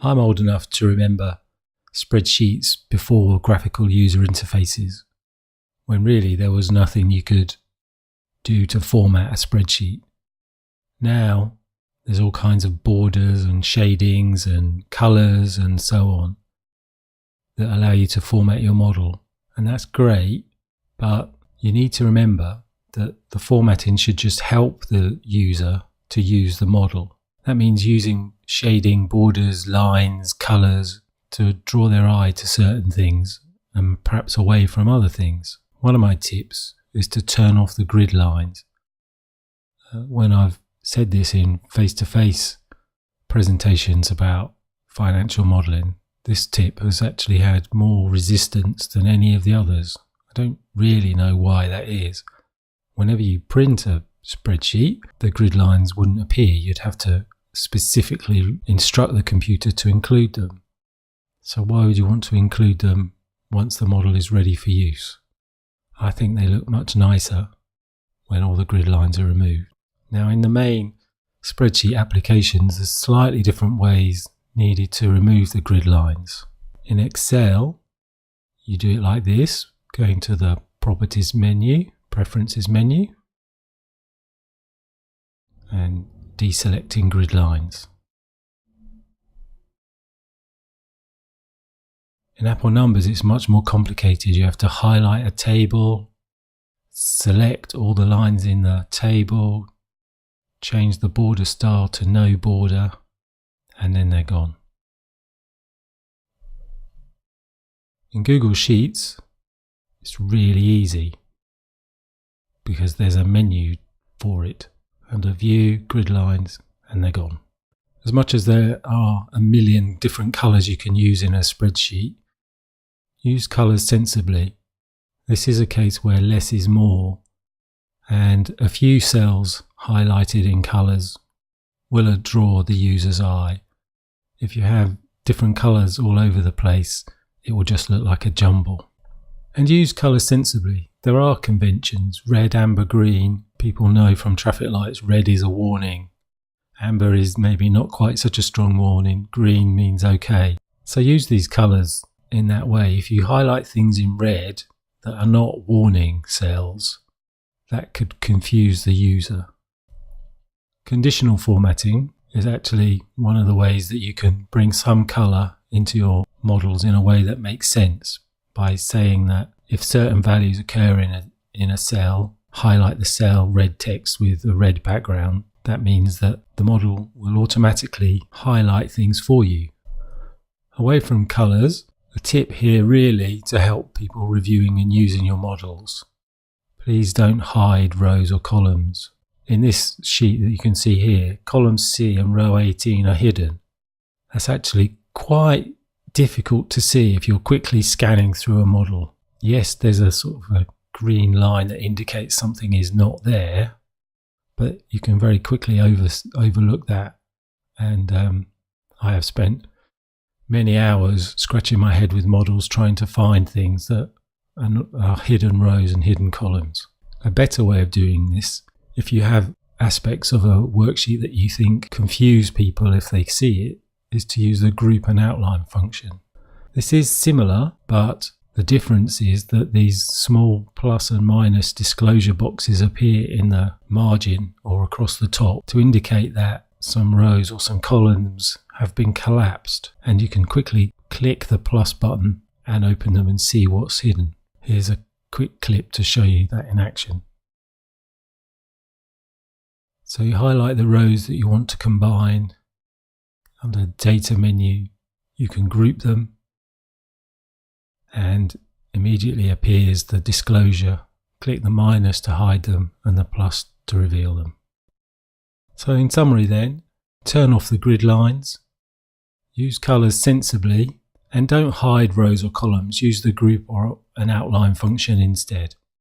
I'm old enough to remember spreadsheets before graphical user interfaces, when really there was nothing you could do to format a spreadsheet. Now there's all kinds of borders and shadings and colours and so on that allow you to format your model, and that's great, but you need to remember that the formatting should just help the user to use the model. That means using shading, borders, lines, colours to draw their eye to certain things and perhaps away from other things. One of my tips is to turn off the grid lines. When I've said this in face-to-face presentations about financial modelling, this tip has actually had more resistance than any of the others. I don't really know why that is. Whenever you print a spreadsheet, the grid lines wouldn't appear. You'd have to specifically instruct the computer to include them. So why would you want to include them once the model is ready for use? I think they look much nicer when all the grid lines are removed. Now, in the main spreadsheet applications, there's slightly different ways needed to remove the grid lines. In Excel, you do it like this, going to the Properties menu, Preferences menu, and deselecting grid lines. In Apple Numbers, it's much more complicated. You have to highlight a table, select all the lines in the table, change the border style to no border, and then they're gone. In Google Sheets, it's really easy because there's a menu for it. Under View, Grid Lines, and they're gone. As much as there are a million different colours you can use in a spreadsheet, use colours sensibly. This is a case where less is more, and a few cells highlighted in colours will draw the user's eye. If you have different colours all over the place, it will just look like a jumble. And use colours sensibly. There are conventions, red, amber, green. People know from traffic lights red is a warning. Amber is maybe not quite such a strong warning. Green means okay. So use these colours in that way. If you highlight things in red that are not warning cells, that could confuse the user. Conditional formatting is actually one of the ways that you can bring some colour into your models in a way that makes sense, by saying that if certain values occur in a cell, highlight the cell red text with a red background. That means that the model will automatically highlight things for you. Away from colours, a tip here really to help people reviewing and using your models. Please don't hide rows or columns. In this sheet that you can see here, column C and row 18 are hidden. That's actually quite difficult to see if you're quickly scanning through a model. Yes, there's a sort of a green line that indicates something is not there, but you can very quickly overlook that. And I have spent many hours scratching my head with models trying to find things that are hidden rows and hidden columns. A better way of doing this, if you have aspects of a worksheet that you think confuse people if they see it, is to use the group and outline function. This is similar, but the difference is that these small plus and minus disclosure boxes appear in the margin or across the top to indicate that some rows or some columns have been collapsed, and you can quickly click the plus button and open them and see what's hidden. Here's a quick clip to show you that in action. So you highlight the rows that you want to combine. Under Data menu, you can group them, and immediately appears the disclosure. Click the minus to hide them and the plus to reveal them. So in summary then, turn off the grid lines, use colours sensibly, and don't hide rows or columns. Use the group or an outline function instead.